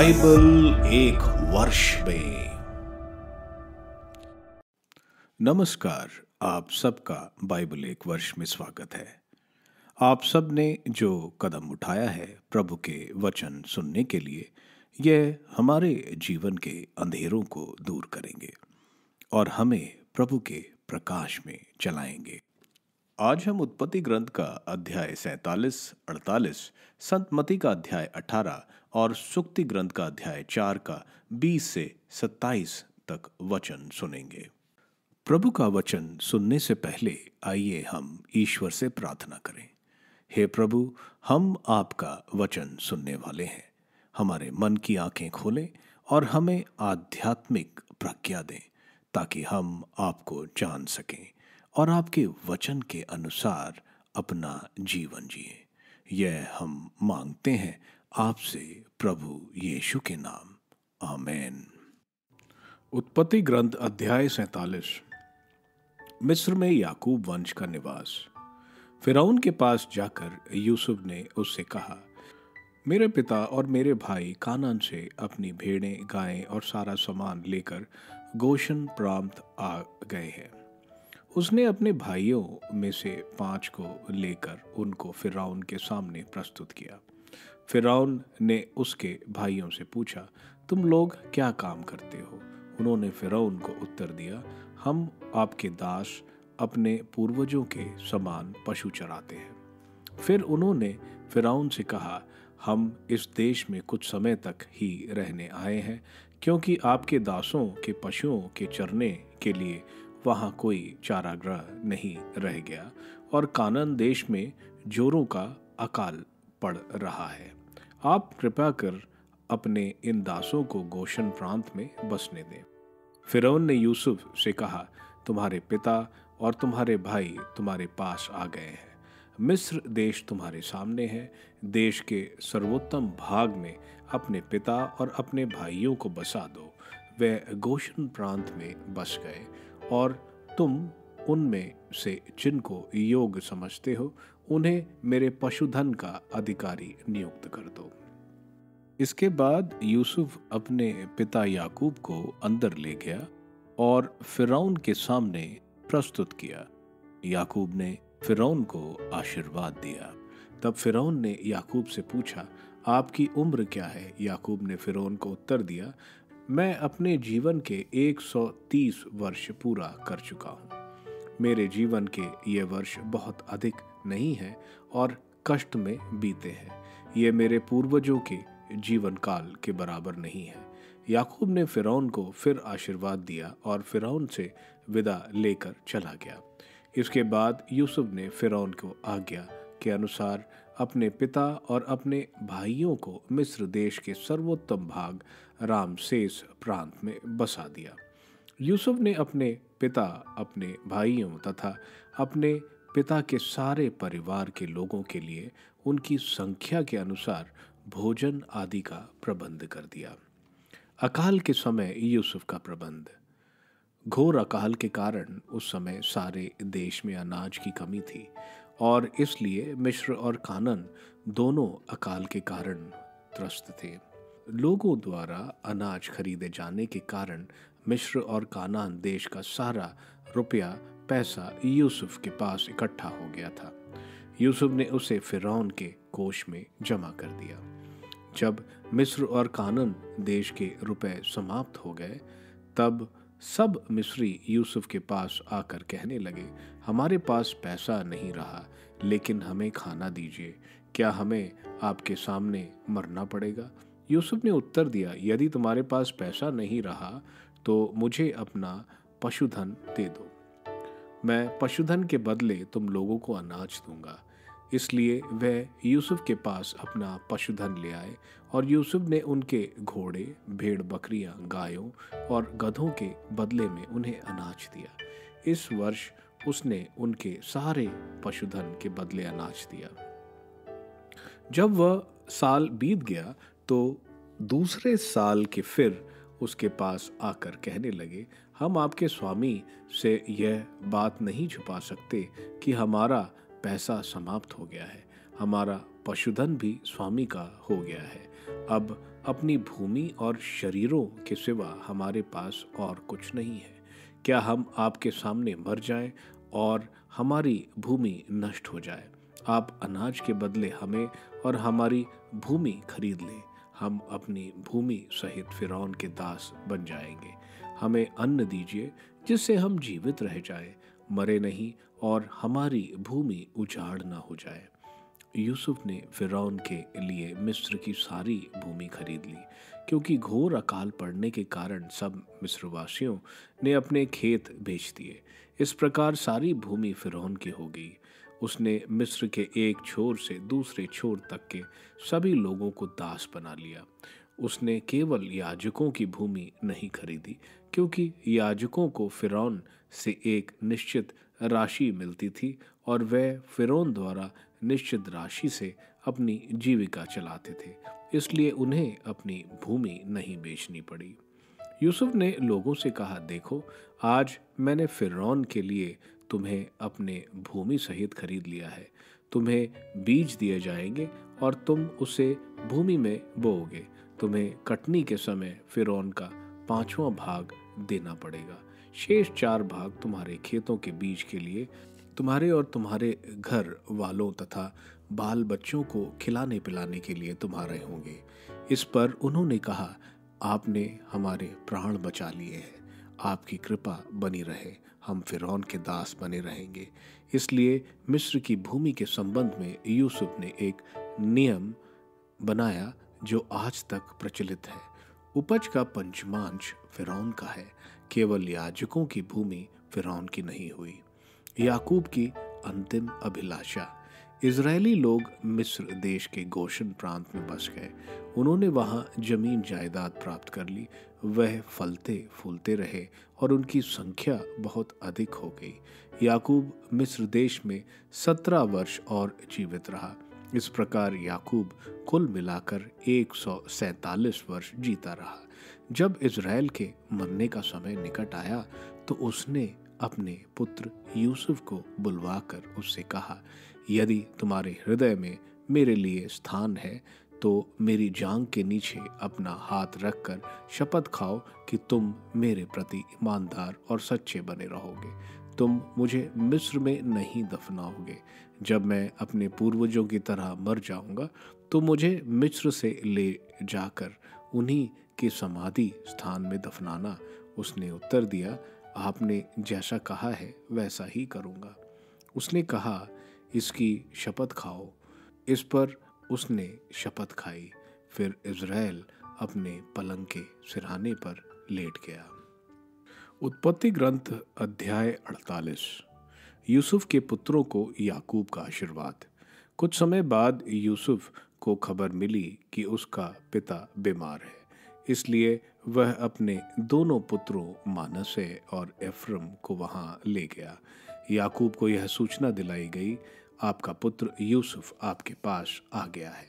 Bible एक वर्ष में। नमस्कार, आप सबका बाइबल एक वर्ष में स्वागत है। आप सब ने जो कदम उठाया है प्रभु के वचन सुनने के लिए, यह हमारे जीवन के अंधेरों को दूर करेंगे और हमें प्रभु के प्रकाश में चलाएंगे। आज हम उत्पत्ति ग्रंथ का अध्याय 47, 48, संत मत्ती का अध्याय 18 और सुक्ति ग्रंथ का अध्याय 4 का 20 से 27 तक वचन सुनेंगे। प्रभु का वचन सुनने से पहले आइए हम ईश्वर से प्रार्थना करें। हे प्रभु, हम आपका वचन सुनने वाले हैं। हमारे मन की आंखें खोलें और हमें आध्यात्मिक प्रज्ञा दें ताकि हम आपको जान सकें और आपके वचन के अनुसार अपना जीवन जिए। यह हम मांगते हैं आपसे प्रभु यीशु के नाम, आमीन। उत्पत्ति ग्रंथ अध्याय 47। मिस्र में याकूब वंश का निवास। फिरौन के पास जाकर यूसुफ ने उससे कहा, मेरे पिता और मेरे भाई कानान से अपनी भेड़ें, गायें और सारा सामान लेकर गोशन प्रांत आ गए हैं। उसने अपने भाइयों में से 5 को लेकर उनको फिरौन के सामने प्रस्तुत किया। फिरौन ने उसके भाइयों से पूछा, तुम लोग क्या काम करते हो? उन्होंने फिरौन को उत्तर दिया, हम आपके दास अपने पूर्वजों के समान पशु चराते हैं। फिर उन्होंने फिरौन से कहा, हम इस देश में कुछ समय तक ही रहने आए हैं, क्योंकि आपके दासों के पशुओं के चरने के लिए वहाँ कोई चारागाह नहीं रह गया और कानान देश में जोरों का अकाल पड़ रहा है। आप कृपा कर अपने इन दासों को गोशन प्रांत में बसने दें। फिरौन ने यूसुफ से कहा, तुम्हारे पिता और तुम्हारे भाई तुम्हारे पास आ गए हैं। मिस्र देश तुम्हारे सामने है। देश के सर्वोत्तम भाग में अपने पिता और अपने भाइयों को बसा दो। वे गोशन प्रांत में बस गए और तुम उनमें से जिनको योग्य समझते हो उन्हें मेरे पशुधन का अधिकारी नियुक्त कर दो। इसके बाद यूसुफ अपने पिता याकूब को अंदर ले गया और फिरौन के सामने प्रस्तुत किया। याकूब ने फिरौन को आशीर्वाद दिया। तब फिरौन ने याकूब से पूछा, आपकी उम्र क्या है? याकूब ने फिरौन को उत्तर दिया, मैं अपने जीवन के 130 वर्ष पूरा कर चुका हूँ। मेरे जीवन के ये वर्ष बहुत अधिक नहीं है और कष्ट में बीते हैं। ये मेरे पूर्वजों के जीवन काल के बराबर नहीं है। याकूब ने फिरौन को फिर आशीर्वाद दिया और फिरौन से विदा लेकर चला गया। इसके बाद यूसुफ ने फिरौन को आज्ञा के अनुसार अपने पिता और अपने भाइयों को मिस्र देश के सर्वोत्तम भाग रामसेस प्रांत में बसा दिया। यूसुफ ने अपने पिता, अपने भाइयों तथा अपने पिता के सारे परिवार के लोगों के लिए उनकी संख्या के अनुसार भोजन आदि का प्रबंध कर दिया। अकाल के समय यूसुफ का प्रबंध। घोर अकाल के कारण उस समय सारे देश में अनाज की कमी थी और इसलिए मिस्र और कानान दोनों अकाल के कारण त्रस्त थे। लोगों द्वारा अनाज खरीदे जाने के कारण मिस्र और कानान देश का सारा रुपया पैसा यूसुफ के पास इकट्ठा हो गया था। यूसुफ ने उसे फिरौन के कोष में जमा कर दिया। जब मिस्र और कानान देश के रुपए समाप्त हो गए, तब सब मिस्री यूसुफ के पास आकर कहने लगे, हमारे पास पैसा नहीं रहा, लेकिन हमें खाना दीजिए। क्या हमें आपके सामने मरना पड़ेगा? यूसुफ ने उत्तर दिया, यदि तुम्हारे पास पैसा नहीं रहा तो मुझे अपना पशुधन दे दो। मैं पशुधन के बदले तुम लोगों को अनाज दूंगा। इसलिए वह यूसुफ के पास अपना पशुधन ले आए और यूसुफ ने उनके घोड़े, भेड़, बकरियां, गायों और गधों के बदले में उन्हें अनाज दिया। इस वर्ष उसने उनके सारे पशुधन के बदले अनाज दिया। जब वह साल बीत गया तो दूसरे साल के फिर उसके पास आकर कहने लगे, हम आपके स्वामी से यह बात नहीं छुपा सकते कि हमारा पैसा समाप्त हो गया है, हमारा पशुधन भी स्वामी का हो गया है। अब अपनी भूमि और शरीरों के सिवा हमारे पास और कुछ नहीं है। क्या हम आपके सामने मर जाएं और हमारी भूमि नष्ट हो जाए? आप अनाज के बदले हमें और हमारी भूमि खरीद लें। हम अपनी भूमि सहित फिरौन के दास बन जाएंगे। हमें अन्न दीजिए जिससे हम जीवित रह जाएं, मरे नहीं और हमारी भूमि उजाड़ ना हो जाए। यूसुफ ने फिरौन के लिए मिस्र की सारी भूमि खरीद ली, क्योंकि घोर अकाल पड़ने के कारण सब मिस्रवासियों ने अपने खेत बेच दिए। इस प्रकार सारी भूमि फिरौन की हो गई। उसने मिस्र के एक छोर से दूसरे छोर तक के सभी लोगों को दास बना लिया। उसने केवल याजकों की भूमि नहीं खरीदी, क्योंकि याजकों को फिरौन से एक निश्चित राशि मिलती थी और वह फिरौन द्वारा निश्चित राशि से अपनी जीविका चलाते थे, इसलिए उन्हें अपनी भूमि नहीं बेचनी पड़ी। यूसुफ ने लोगों से कहा, देखो, आज मैंने फिरौन के लिए तुम्हें अपने भूमि सहित खरीद लिया है। तुम्हें बीज दिए जाएंगे और तुम उसे भूमि में बोओगे। तुम्हें कटनी के समय फिरौन का 5वां भाग देना पड़ेगा। शेष 4 भाग तुम्हारे खेतों के बीज के लिए, तुम्हारे और तुम्हारे घर वालों तथा बाल बच्चों को खिलाने पिलाने के लिए तुम्हारे होंगे। इस पर उन्होंने कहा, आपने हमारे प्राण बचा लिए हैं। आपकी कृपा बनी रहे, हम फिरौन के दास बने रहेंगे। इसलिए मिस्र की भूमि के संबंध में यूसुफ ने एक नियम बनाया जो आज तक प्रचलित है। उपज का पंचमांश फिरौन का है। केवल याजकों की भूमि फिरौन की नहीं हुई। याकूब की अंतिम अभिलाषा। इजरायली लोग मिस्र देश के गोशन प्रांत में बस गए। उन्होंने वहां जमीन जायदाद प्राप्त कर ली। वह फलते फूलते रहे और उनकी संख्या बहुत अधिक हो गई। याकूब मिस्र देश में 17 वर्ष और जीवित रहा। इस प्रकार याकूब कुल मिलाकर 147 वर्ष जीता रहा। जब इजराइल के मरने का समय निकट आया तो उसने अपने पुत्र यूसुफ को बुलवाकर उससे कहा, यदि तुम्हारे हृदय में मेरे लिए स्थान है तो मेरी जांघ के नीचे अपना हाथ रखकर शपथ खाओ कि तुम मेरे प्रति ईमानदार और सच्चे बने रहोगे। तुम मुझे मिस्र में नहीं दफनाओगे। जब मैं अपने पूर्वजों की तरह मर जाऊंगा तो मुझे मिस्र से ले जाकर उन्हीं के समाधि स्थान में दफनाना। उसने उत्तर दिया, आपने जैसा कहा है वैसा ही करूंगा। उसने कहा, इसकी शपथ खाओ। इस पर उसने शपथ खाई। फिर इज़राइल अपने पलंग के सिरहाने पर लेट गया। उत्पत्ति ग्रंथ अध्याय 48। यूसुफ के पुत्रों को याकूब का आशीर्वाद। कुछ समय बाद यूसुफ को खबर मिली कि उसका पिता बीमार है, इसलिए वह अपने दोनों पुत्रों मानसे और एफ्रम को वहां ले गया। याकूब को यह सूचना दिलाई गई, आपका पुत्र यूसुफ आपके पास आ गया है।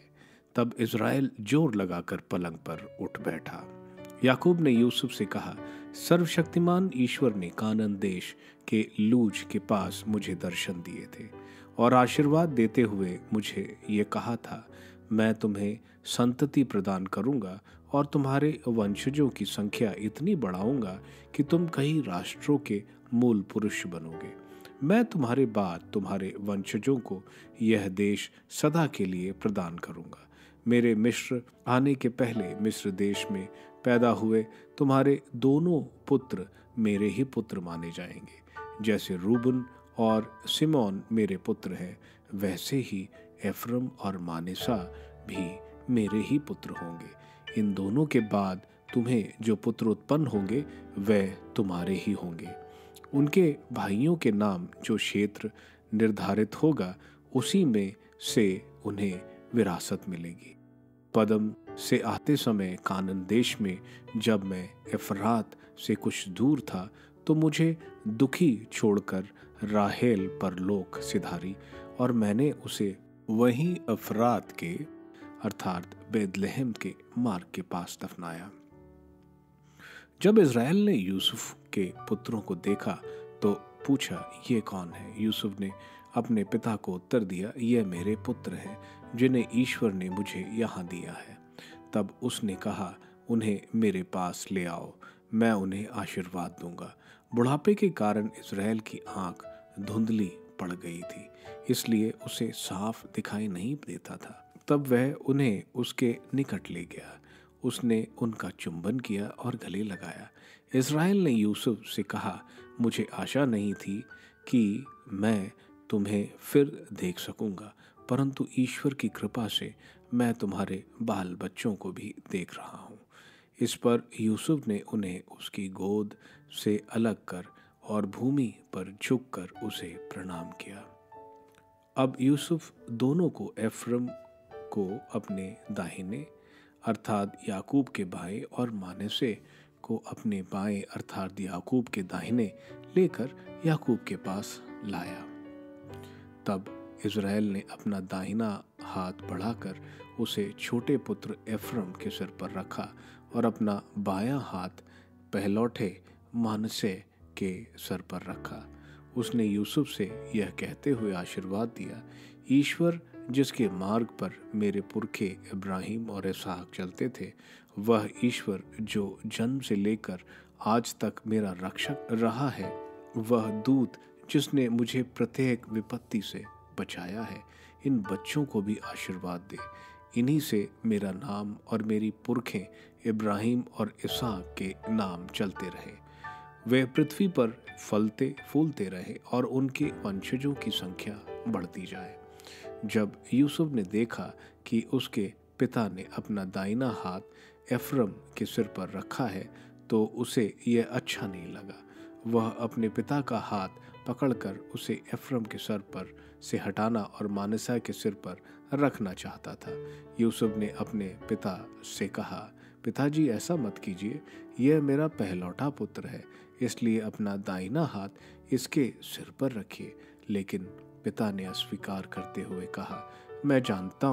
तब इज़राइल जोर लगाकर पलंग पर उठ बैठा। याकूब ने यूसुफ से कहा, सर्वशक्तिमान ईश्वर ने कानान देश के लूज के पास मुझे दर्शन दिए थे और आशीर्वाद देते हुए मुझे ये कहा था, मैं तुम्हें संतति प्रदान करूंगा और तुम्हारे वंशजों की संख्या इतनी बढ़ाऊंगा कि तुम कई राष्ट्रों के मूल पुरुष बनोगे। मैं तुम्हारे बाद तुम्हारे वंशजों को यह देश सदा के लिए प्रदान करूंगा। मेरे मिस्र आने के पहले मिस्र देश में पैदा हुए तुम्हारे दोनों पुत्र मेरे ही पुत्र माने जाएंगे। जैसे रूबन और सिमोन मेरे पुत्र हैं, वैसे ही एफ्रम और मानेसा भी मेरे ही पुत्र होंगे। इन दोनों के बाद तुम्हें जो पुत्र उत्पन्न होंगे वह तुम्हारे ही होंगे। उनके भाइयों के नाम जो क्षेत्र निर्धारित होगा उसी में से उन्हें विरासत मिलेगी। पदम से आते समय कानान देश में जब मैं एफरात से कुछ दूर था तो मुझे दुखी छोड़कर राहेल परलोक सिधारी और मैंने उसे वहीं अफरात के अर्थात बेदलेहम के मार्ग के पास दफनाया। जब इज़राइल ने यूसुफ के पुत्रों को देखा तो पूछा, ये कौन है? यूसुफ ने अपने पिता को उत्तर दिया, ये मेरे पुत्र हैं जिन्हें ईश्वर ने मुझे यहाँ दिया है। तब उसने कहा, उन्हें मेरे पास ले आओ, मैं उन्हें आशीर्वाद दूंगा। बुढ़ापे के कारण इज़राइल की आंख धुंधली पड़ गई थी, इसलिए उसे साफ दिखाई नहीं देता था। तब वह उन्हें उसके निकट ले गया। उसने उनका चुंबन किया और गले लगाया। इज़राइल ने यूसुफ से कहा, मुझे आशा नहीं थी कि मैं तुम्हें फिर देख सकूंगा, परंतु ईश्वर की कृपा से मैं तुम्हारे बाल बच्चों को भी देख रहा हूँ। इस पर यूसुफ ने उन्हें उसकी गोद से अलग कर और भूमि पर झुककर उसे प्रणाम किया। अब यूसुफ दोनों को, एफ्रम को अपने दाहिने अर्थात याकूब के बाएं और मानसे को अपने बाएं अर्थात याकूब के दाहिने लेकर याकूब के पास लाया। तब इज़राइल ने अपना दाहिना हाथ बढ़ाकर उसे छोटे पुत्र एफ्रम के सिर पर रखा और अपना बायां हाथ पहलौठे मानसे के सर पर रखा। उसने यूसुफ से यह कहते हुए आशीर्वाद दिया, ईश्वर जिसके मार्ग पर मेरे पुरखे इब्राहिम और इसहाक चलते थे, वह ईश्वर जो जन्म से लेकर आज तक मेरा रक्षक रहा है, वह दूत जिसने मुझे प्रत्येक विपत्ति से बचाया है, इन बच्चों को भी आशीर्वाद दे। इन्हीं से मेरा नाम और मेरी पुरखें इब्राहिम और इसहाक के नाम चलते रहे। वे पृथ्वी पर फलते फूलते रहे और उनके वंशजों की संख्या बढ़ती जाए। जब यूसुफ ने देखा कि उसके पिता ने अपना दाहिना हाथ एफ्रम के सिर पर रखा है, तो उसे यह अच्छा नहीं लगा। वह अपने पिता का हाथ पकड़कर उसे एफ्रम के सर पर से हटाना और मानसा के सिर पर रखना चाहता था। यूसुफ ने अपने पिता से कहा, पिताजी ऐसा मत कीजिए, यह मेरा पहलौठा पुत्र है, इसलिए अपना दाहिना हाथ इसके सिर पर रखिए। लेकिन पिता ने अस्वीकार करते हुए कहा, मैं जानता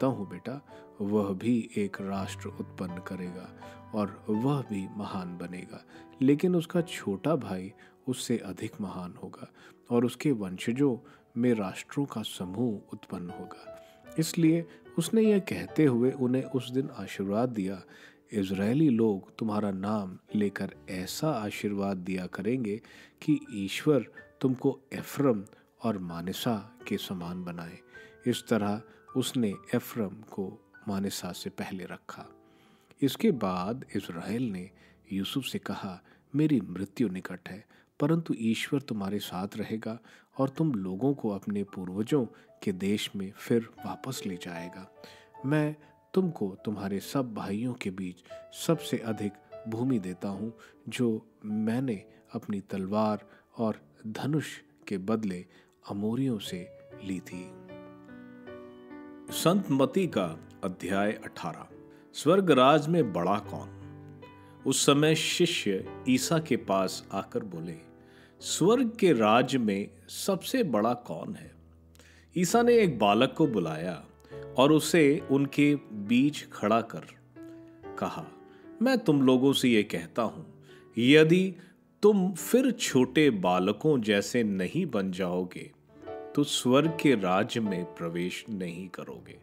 हूँ बेटा, वह भी एक राष्ट्र उत्पन्न करेगा और वह भी महान बनेगा, लेकिन उसका छोटा भाई उससे अधिक महान होगा और उसके वंशजों में राष्ट्रों का समूह उत्पन्न होगा। इसलिए उसने यह कहते हुए उन्हें उस दिन आशीर्वाद दिया, इज़राइली लोग तुम्हारा नाम लेकर ऐसा आशीर्वाद दिया करेंगे कि ईश्वर तुमको एफ्रम और मानसा के समान बनाए। इस तरह उसने एफ्रम को मानसा से पहले रखा। इसके बाद इज़राइल ने यूसुफ से कहा, मेरी मृत्यु निकट है, परंतु ईश्वर तुम्हारे साथ रहेगा और तुम लोगों को अपने पूर्वजों के देश में फिर वापस ले जाएगा। मैं तुमको तुम्हारे सब भाइयों के बीच सबसे अधिक भूमि देता हूँ, जो मैंने अपनी तलवार और धनुष के बदले अमोरियों से ली थी। संत मत्ती का अध्याय 18। स्वर्गराज में बड़ा कौन? उस समय शिष्य ईसा के पास आकर बोले, स्वर्ग के राज्य में सबसे बड़ा कौन है? ईसा ने एक बालक को बुलाया और उसे उनके बीच खड़ा कर कहा, मैं तुम लोगों से ये कहता हूं, यदि तुम फिर छोटे बालकों जैसे नहीं बन जाओगे तो स्वर्ग के राज्य में प्रवेश नहीं करोगे।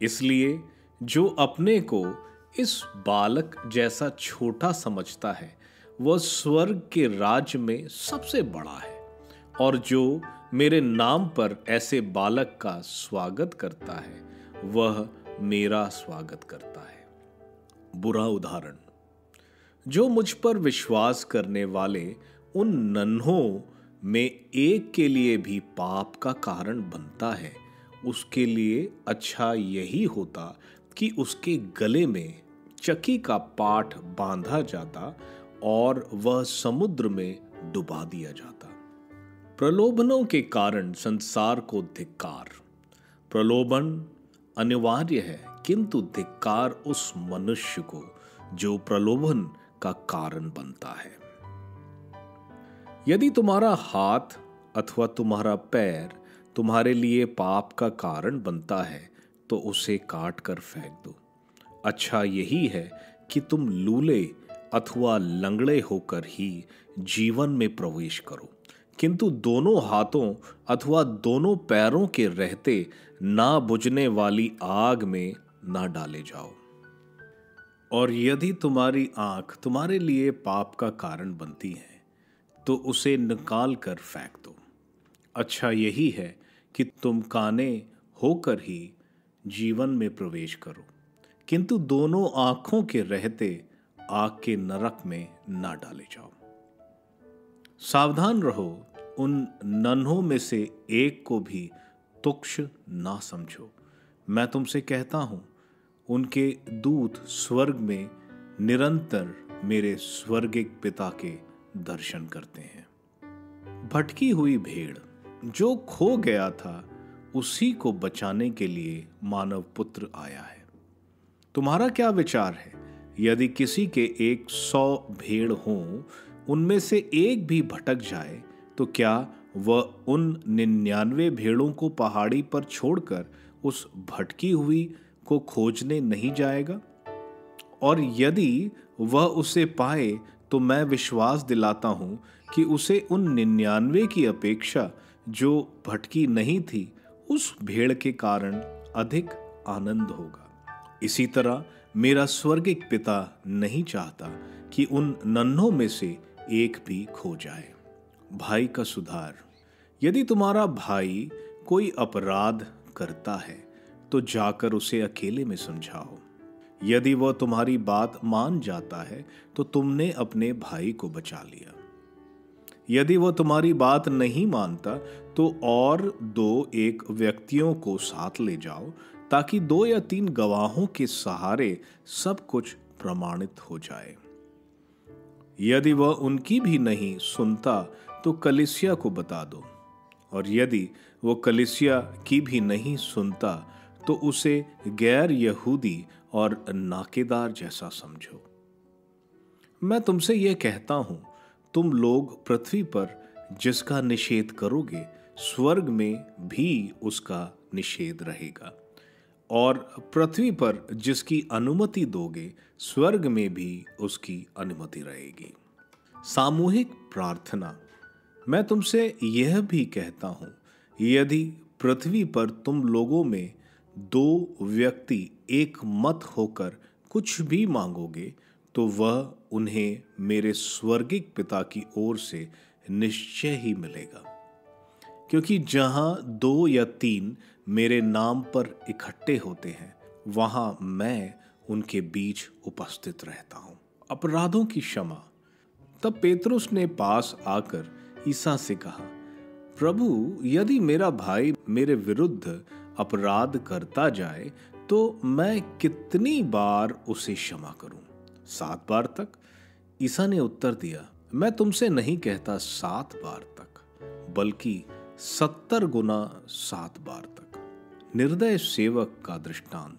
इसलिए जो अपने को इस बालक जैसा छोटा समझता है, वह स्वर्ग के राज्य में सबसे बड़ा है। और जो मेरे नाम पर ऐसे बालक का स्वागत करता है, वह मेरा स्वागत करता है। बुरा उदाहरण, जो मुझ पर विश्वास करने वाले उन नन्हों में एक के लिए भी पाप का कारण बनता है, उसके लिए अच्छा यही होता कि उसके गले में चकी का पाट बांधा जाता और वह समुद्र में डुबा दिया जाता। प्रलोभनों के कारण संसार को धिक्कार। प्रलोभन अनिवार्य है, किंतु धिक्कार उस मनुष्य को जो प्रलोभन का कारण बनता है। यदि तुम्हारा हाथ अथवा तुम्हारा पैर तुम्हारे लिए पाप का कारण बनता है, तो उसे काट कर फेंक दो। अच्छा यही है कि तुम लूले अथवा लंगड़े होकर ही जीवन में प्रवेश करो, किंतु दोनों हाथों अथवा दोनों पैरों के रहते ना बुझने वाली आग में ना डाले जाओ। और यदि तुम्हारी आंख तुम्हारे लिए पाप का कारण बनती है तो उसे निकाल कर फेंक दो। अच्छा यही है कि तुम काने होकर ही जीवन में प्रवेश करो, किंतु दोनों आंखों के रहते आग के नरक में ना डाले जाओ। सावधान रहो, उन नन्हों में से एक को भी तुच्छ ना समझो। मैं तुमसे कहता हूं, उनके दूत स्वर्ग में निरंतर मेरे स्वर्गिक पिता के दर्शन करते हैं। भटकी हुई भेड़, जो खो गया था उसी को बचाने के लिए मानव पुत्र आया है। तुम्हारा क्या विचार है? यदि किसी के 100 भेड़ हों, उनमें से एक भी भटक जाए तो क्या वह उन 99 भेड़ों को पहाड़ी पर छोड़कर उस भटकी हुई को खोजने नहीं जाएगा? और यदि वह उसे पाए तो मैं विश्वास दिलाता हूं कि उसे उन 99 की अपेक्षा जो भटकी नहीं थी उस भेड़ के कारण अधिक आनंद होगा। इसी तरह मेरा स्वर्गिक पिता नहीं चाहता कि उन नन्हों में से एक भी खो जाए। भाई का सुधार। यदि तुम्हारा भाई कोई अपराध करता है तो जाकर उसे अकेले में समझाओ। यदि वह तुम्हारी बात मान जाता है तो तुमने अपने भाई को बचा लिया। यदि वह तुम्हारी बात नहीं मानता तो और 2-1 व्यक्तियों को साथ ले जाओ, ताकि 2 या 3 गवाहों के सहारे सब कुछ प्रमाणित हो जाए। यदि वह उनकी भी नहीं सुनता तो कलीसिया को बता दो, और यदि वो कलीसिया की भी नहीं सुनता तो उसे गैर यहूदी और नाकेदार जैसा समझो। मैं तुमसे यह कहता हूं, तुम लोग पृथ्वी पर जिसका निषेध करोगे स्वर्ग में भी उसका निषेध रहेगा, और पृथ्वी पर जिसकी अनुमति दोगे स्वर्ग में भी उसकी अनुमति रहेगी। सामूहिक प्रार्थना। मैं तुमसे यह भी कहता हूं, यदि पृथ्वी पर तुम लोगों में 2 व्यक्ति एक मत होकर कुछ भी मांगोगे तो वह उन्हें मेरे स्वर्गिक पिता की ओर से निश्चय ही मिलेगा। क्योंकि जहां 2 या 3 मेरे नाम पर इकट्ठे होते हैं वहां मैं उनके बीच उपस्थित रहता हूं। अपराधों की क्षमा। तब पेतरुस ने पास आकर ईसा से कहा, प्रभु, यदि मेरा भाई मेरे विरुद्ध अपराध करता जाए तो मैं कितनी बार उसे क्षमा करूं? 7 बार तक? ईसा ने उत्तर दिया, मैं तुमसे नहीं कहता 7 बार तक, बल्कि 70 गुना 7 बार तक। निर्दय सेवक का दृष्टांत।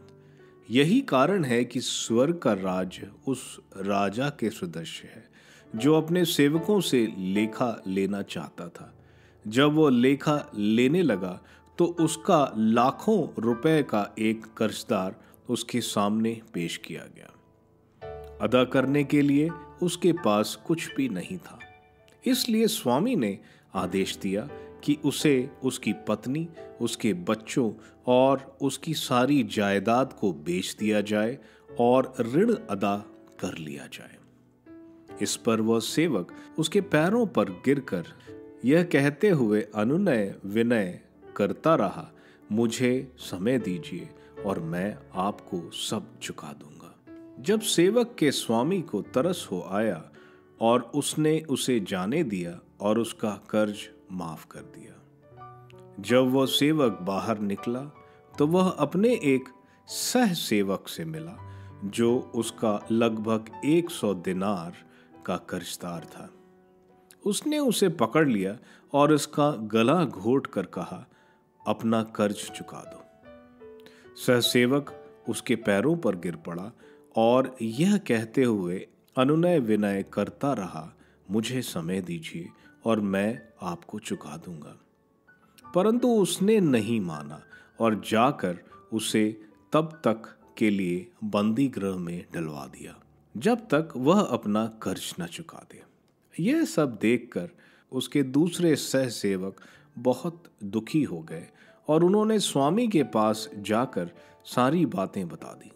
यही कारण है कि स्वर्ग का राज्य उस राजा के सदृश है जो अपने सेवकों से लेखा लेना चाहता था। जब वो लेखा लेने लगा तो उसका लाखों रुपए का एक कर्जदार उसके सामने पेश किया गया। अदा करने के लिए उसके पास कुछ भी नहीं था। इसलिए स्वामी ने आदेश दिया कि उसे उसकी पत्नी, उसके बच्चों और उसकी सारी जायदाद को बेच दिया जाए और ऋण अदा कर लिया जाए। इस पर वह सेवक उसके पैरों पर गिरकर यह कहते हुए अनुनय विनय करता रहा, मुझे समय दीजिए और मैं आपको सब चुका दूंगा। जब सेवक के स्वामी को तरस हो आया और उसने उसे जाने दिया और उसका कर्ज माफ कर दिया। जब वह सेवक बाहर निकला तो वह अपने एक सह सेवक से मिला जो उसका लगभग 100 दिनार का कर्जदार था। उसने उसे पकड़ लिया और उसका गला घोट कर कहा, अपना कर्ज चुका दो। सहसेवक उसके पैरों पर गिर पड़ा और यह कहते हुए अनुनय विनय करता रहा, मुझे समय दीजिए और मैं आपको चुका दूंगा। परंतु उसने नहीं माना और जाकर उसे तब तक के लिए बंदी गृह में डलवा दिया जब तक वह अपना कर्ज न चुका दे। यह सब देखकर उसके दूसरे सहसेवक बहुत दुखी हो गए और उन्होंने स्वामी के पास जाकर सारी बातें बता दी।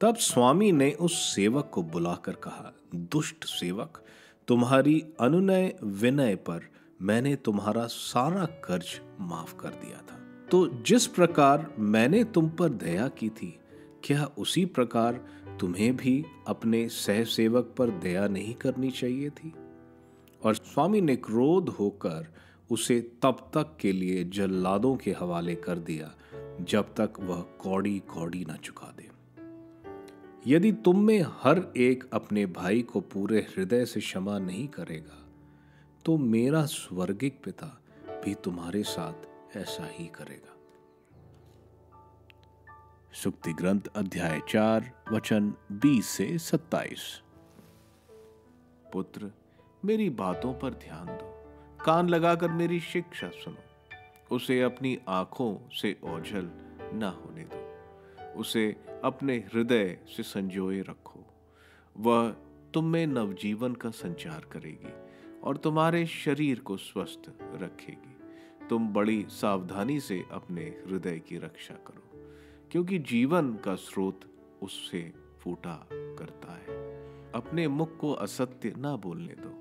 तब स्वामी ने उस सेवक को बुलाकर कहा, दुष्ट सेवक, तुम्हारी अनुनय विनय पर मैंने तुम्हारा सारा कर्ज माफ कर दिया था। तो जिस प्रकार मैंने तुम पर दया की थी, क्या उसी प्रकार तुम्हें भी अपने सहसेवक पर दया नहीं करनी चाहिए थी? और स्वामी ने क्रोध होकर उसे तब तक के लिए जल्लादों के हवाले कर दिया जब तक वह कौड़ी कौड़ी न चुका दे। यदि तुम में हर एक अपने भाई को पूरे हृदय से क्षमा नहीं करेगा, तो मेरा स्वर्गिक पिता भी तुम्हारे साथ ऐसा ही करेगा। सुक्ति ग्रंथ अध्याय 4 वचन 20 से 27। पुत्र, मेरी बातों पर ध्यान दो, कान लगाकर मेरी शिक्षा सुनो। उसे अपनी आंखों से ओझल न होने दो, उसे अपने हृदय से संजोए रखो। वह तुम में नवजीवन का संचार करेगी और तुम्हारे शरीर को स्वस्थ रखेगी। तुम बड़ी सावधानी से अपने हृदय की रक्षा करो, क्योंकि जीवन का स्रोत उससे फूटा करता है। अपने मुख को असत्य ना बोलने दो,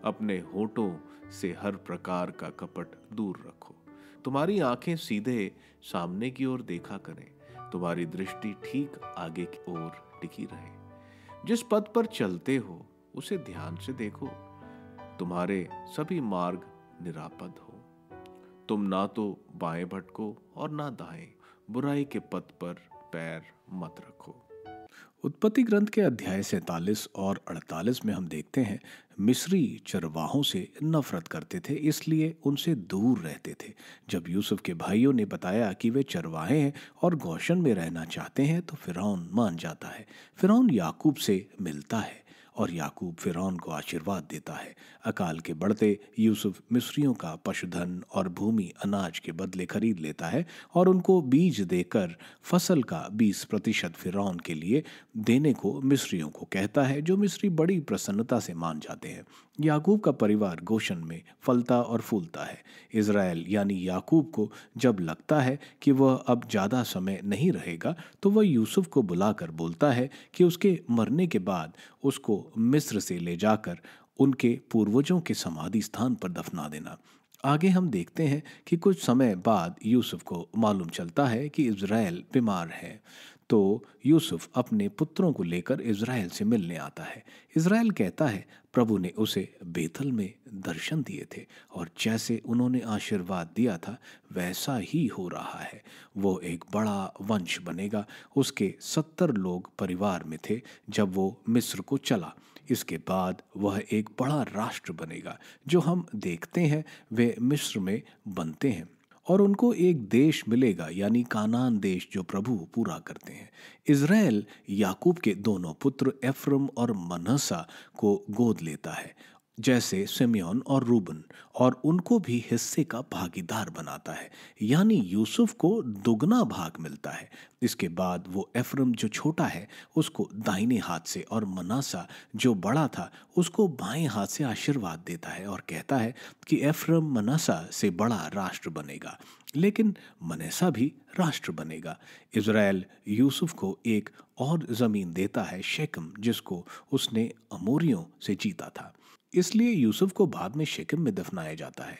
अपने होठों से हर प्रकार का कपट दूर रखो। तुम्हारी आंखें सीधे सामने की ओर देखा करें, तुम्हारी दृष्टि ठीक आगे की ओर टिकी रहे। जिस पथ पर चलते हो उसे ध्यान से देखो, तुम्हारे सभी मार्ग निरापद हो। तुम ना तो बाएं भटको और ना दाएं, बुराई के पथ पर पैर मत रखो। उत्पत्ति ग्रंथ के अध्याय 47 और 48 में हम देखते हैं, मिस्री चरवाहों से नफरत करते थे, इसलिए उनसे दूर रहते थे। जब यूसुफ के भाइयों ने बताया कि वे चरवाहे हैं और गोशन में रहना चाहते हैं, तो फिरौन मान जाता है। फिरौन याकूब से मिलता है और याकूब फिरौन को आशीर्वाद देता है। अकाल के बढ़ते यूसुफ मिस्रियों का पशुधन और भूमि अनाज के बदले खरीद लेता है और उनको बीज देकर फसल का 20% फिरौन के लिए देने को मिस्रियों को कहता है, जो मिस्री बड़ी प्रसन्नता से मान जाते हैं। याकूब का परिवार गोशन में फलता और फूलता है। इज़राइल यानी याकूब को जब लगता है कि वह अब ज़्यादा समय नहीं रहेगा, तो वह यूसुफ को बुलाकर बोलता है कि उसके मरने के बाद उसको मिस्र से ले जाकर उनके पूर्वजों के समाधि स्थान पर दफना देना। आगे हम देखते हैं कि कुछ समय बाद यूसुफ को मालूम चलता है कि इज़राइल बीमार है, तो यूसुफ अपने पुत्रों को लेकर इज़राइल से मिलने आता है। इज़राइल कहता है, प्रभु ने उसे बेथल में दर्शन दिए थे और जैसे उन्होंने आशीर्वाद दिया था वैसा ही हो रहा है। वो एक बड़ा वंश बनेगा। उसके 70 लोग परिवार में थे जब वो मिस्र को चला। इसके बाद वह एक बड़ा राष्ट्र बनेगा। जो हम देखते हैं वे मिस्र में बनते हैं और उनको एक देश मिलेगा, यानी कानान देश, जो प्रभु पूरा करते हैं। इज़राइल याकूब के दोनों पुत्र एफ्रम और मनहसा को गोद लेता है, जैसे सिमियोन और रूबन, और उनको भी हिस्से का भागीदार बनाता है, यानी यूसुफ को दुगना भाग मिलता है। इसके बाद वो एफ्रम जो छोटा है उसको दाहिने हाथ से और मनासा जो बड़ा था उसको बाएं हाथ से आशीर्वाद देता है और कहता है कि एफ्रम मनासा से बड़ा राष्ट्र बनेगा, लेकिन मनसा भी राष्ट्र बनेगा। इज़राइल यूसुफ को एक और ज़मीन देता है, शेकम, जिसको उसने अमोरियों से जीता था। इसलिए यूसुफ को बाद में शेकम में दफनाया जाता है।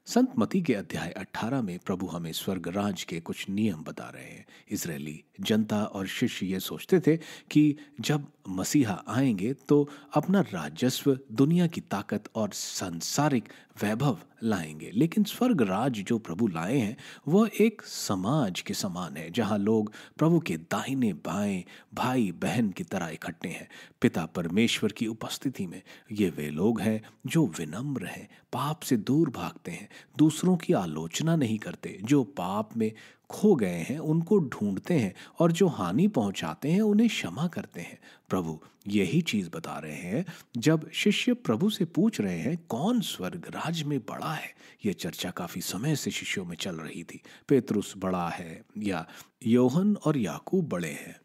संत मती के अध्याय 18 में प्रभु हमें स्वर्ग राज के कुछ नियम बता रहे हैं। इजरायली जनता और शिष्य ये सोचते थे कि जब मसीहा आएंगे तो अपना राजस्व, दुनिया की ताकत और सांसारिक वैभव लाएंगे, लेकिन स्वर्ग राज जो प्रभु लाए हैं वह एक समाज के समान है, जहां लोग प्रभु के दाहिने बाएं भाई बहन की तरह इकट्ठे हैं। पिता परमेश्वर की उपस्थिति में ये वे लोग हैं जो विनम्र हैं, पाप से दूर भागते हैं, दूसरों की आलोचना नहीं करते, जो पाप में खो गए हैं उनको ढूंढते हैं और जो हानि पहुंचाते हैं उन्हें क्षमा करते हैं। प्रभु यही चीज बता रहे हैं जब शिष्य प्रभु से पूछ रहे हैं कौन स्वर्ग राज में बड़ा है। यह चर्चा काफी समय से शिष्यों में चल रही थी। पेतरुस बड़ा है या योहन और याकूब बड़े हैं?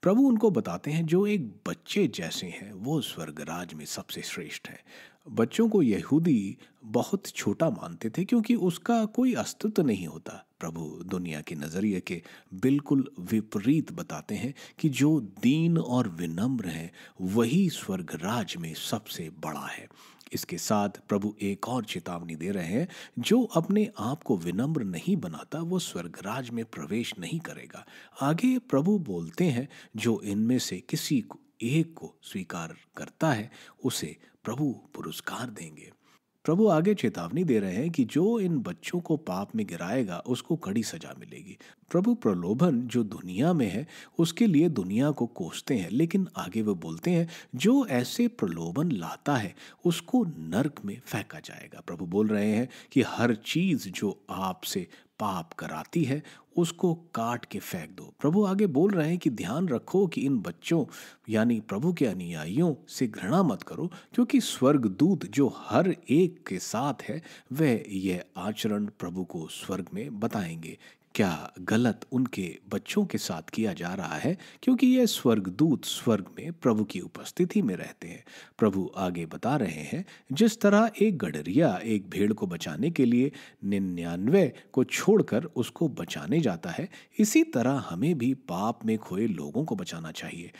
प्रभु उनको बताते हैं जो एक बच्चे जैसे हैं वो स्वर्ग राज में सबसे श्रेष्ठ है। बच्चों को यहूदी बहुत छोटा मानते थे क्योंकि उसका कोई अस्तित्व नहीं होता। प्रभु दुनिया के नज़रिए के बिल्कुल विपरीत बताते हैं कि जो दीन और विनम्र है वही स्वर्ग राज में सबसे बड़ा है। इसके साथ प्रभु एक और चेतावनी दे रहे हैं, जो अपने आप को विनम्र नहीं बनाता वो स्वर्ग राज में प्रवेश नहीं करेगा। आगे प्रभु बोलते हैं, जो इनमें से किसी को एक को स्वीकार करता है उसे प्रभु पुरस्कार देंगे। प्रभु आगे चेतावनी दे रहे हैं कि जो इन बच्चों को पाप में गिराएगा उसको कड़ी सजा मिलेगी। प्रभु प्रलोभन जो दुनिया में है उसके लिए दुनिया को कोसते हैं, लेकिन आगे वो बोलते हैं जो ऐसे प्रलोभन लाता है उसको नरक में फेंका जाएगा। प्रभु बोल रहे हैं कि हर चीज जो आपसे पाप कराती है उसको काट के फेंक दो। प्रभु आगे बोल रहे हैं कि ध्यान रखो कि इन बच्चों यानी प्रभु के अनुयायियों से घृणा मत करो, क्योंकि स्वर्गदूत जो हर एक के साथ है वह यह आचरण प्रभु को स्वर्ग में बताएंगे। क्या गलत उनके बच्चों के साथ किया जा रहा है, क्योंकि यह स्वर्गदूत स्वर्ग में प्रभु की उपस्थिति में रहते हैं। प्रभु आगे बता रहे हैं, जिस तरह एक गडरिया एक भेड़ को बचाने के लिए 99 को छोड़कर उसको बचाने जाता है, इसी तरह हमें भी पाप में खोए लोगों को बचाना चाहिए।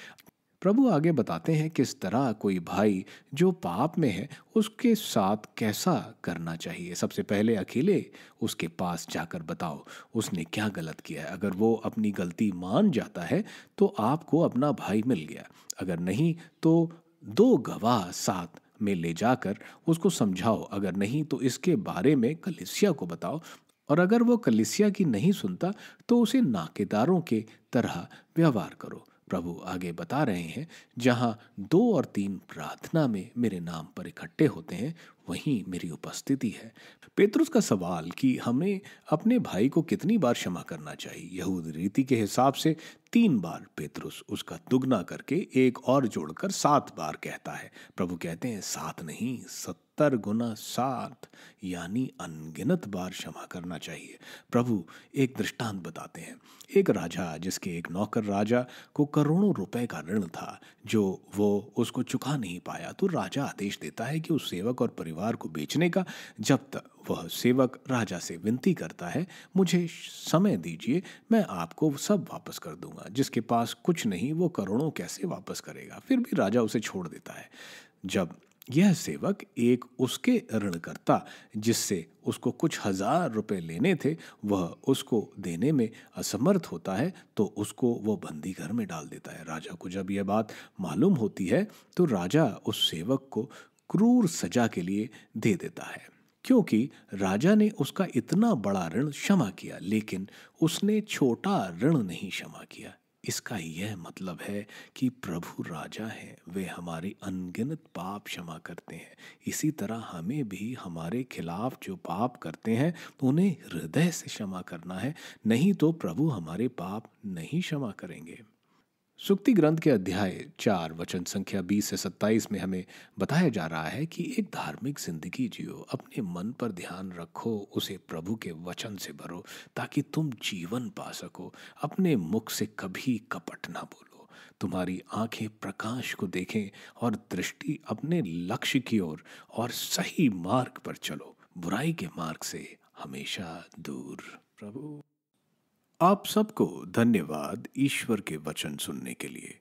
प्रभु आगे बताते हैं किस तरह कोई भाई जो पाप में है उसके साथ कैसा करना चाहिए। सबसे पहले अकेले उसके पास जाकर बताओ उसने क्या गलत किया है। अगर वो अपनी गलती मान जाता है तो आपको अपना भाई मिल गया, अगर नहीं तो 2 गवाह साथ में ले जाकर उसको समझाओ, अगर नहीं तो इसके बारे में कलीसिया को बताओ, और अगर वो कलीसिया की नहीं सुनता तो उसे नाकेदारों के तरह व्यवहार करो। प्रभु आगे बता रहे हैं, जहां 2 और 3 प्रार्थना में मेरे नाम पर इकट्ठे होते हैं वहीं मेरी उपस्थिति है। पेतरुस का सवाल कि हमें अपने भाई को कितनी बार क्षमा करना चाहिए, यहूदी रीति के हिसाब से 3 बार। पेतरुस उसका दुगना करके एक और जोड़कर 7 बार कहता है। प्रभु कहते हैं 7 नहीं 70 गुना 7 यानी अनगिनत बार क्षमा करना चाहिए। प्रभु एक दृष्टांत बताते हैं, एक राजा जिसके एक नौकर राजा को करोड़ों रुपए का ऋण था जो वो उसको चुका नहीं पाया, तो राजा आदेश देता है कि उस सेवक और परिवार को बेचने का। जब तक वह सेवक राजा से विनती करता है, मुझे समय दीजिए, मैं आपको सब वापस कर दूंगा। जिसके पास कुछ नहीं वो करोड़ों कैसे वापस करेगा। फिर भी राजा उसे छोड़ देता है। जब यह सेवक एक उसके ऋणकर्ता जिससे उसको कुछ 1000 रुपए लेने थे वह उसको देने में असमर्थ होता है तो उसको वो बंदी घर में डाल देता है। राजा को जब यह बात मालूम होती है तो राजा उस सेवक को क्रूर सजा के लिए दे देता है, क्योंकि राजा ने उसका इतना बड़ा ऋण क्षमा किया लेकिन उसने छोटा ऋण नहीं क्षमा किया। इसका यह मतलब है कि प्रभु राजा हैं, वे हमारे अनगिनत पाप क्षमा करते हैं। इसी तरह हमें भी हमारे खिलाफ जो पाप करते हैं तो उन्हें हृदय से क्षमा करना है, नहीं तो प्रभु हमारे पाप नहीं क्षमा करेंगे। सुक्ति ग्रंथ के अध्याय 4 वचन संख्या 20 से 27 में हमें बताया जा रहा है कि एक धार्मिक जिंदगी जियो, अपने मन पर ध्यान रखो, उसे प्रभु के वचन से भरो ताकि तुम जीवन पा सको। अपने मुख से कभी कपट ना बोलो। तुम्हारी आंखें प्रकाश को देखें और दृष्टि अपने लक्ष्य की ओर और सही मार्ग पर चलो, बुराई के मार्ग से हमेशा दूर। प्रभु आप सबको धन्यवाद ईश्वर के वचन सुनने के लिए।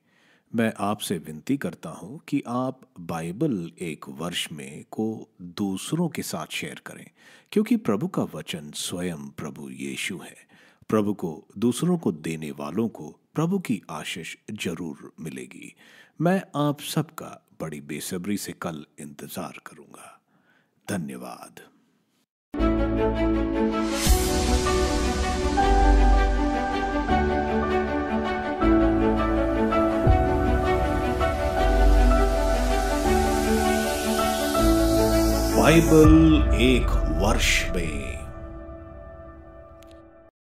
मैं आपसे विनती करता हूं कि आप बाइबल एक वर्ष में को दूसरों के साथ शेयर करें, क्योंकि प्रभु का वचन स्वयं प्रभु यीशु है। प्रभु को दूसरों को देने वालों को प्रभु की आशीष जरूर मिलेगी। मैं आप सबका बड़ी बेसब्री से कल इंतजार करूंगा। धन्यवाद। बाइबल एक वर्ष में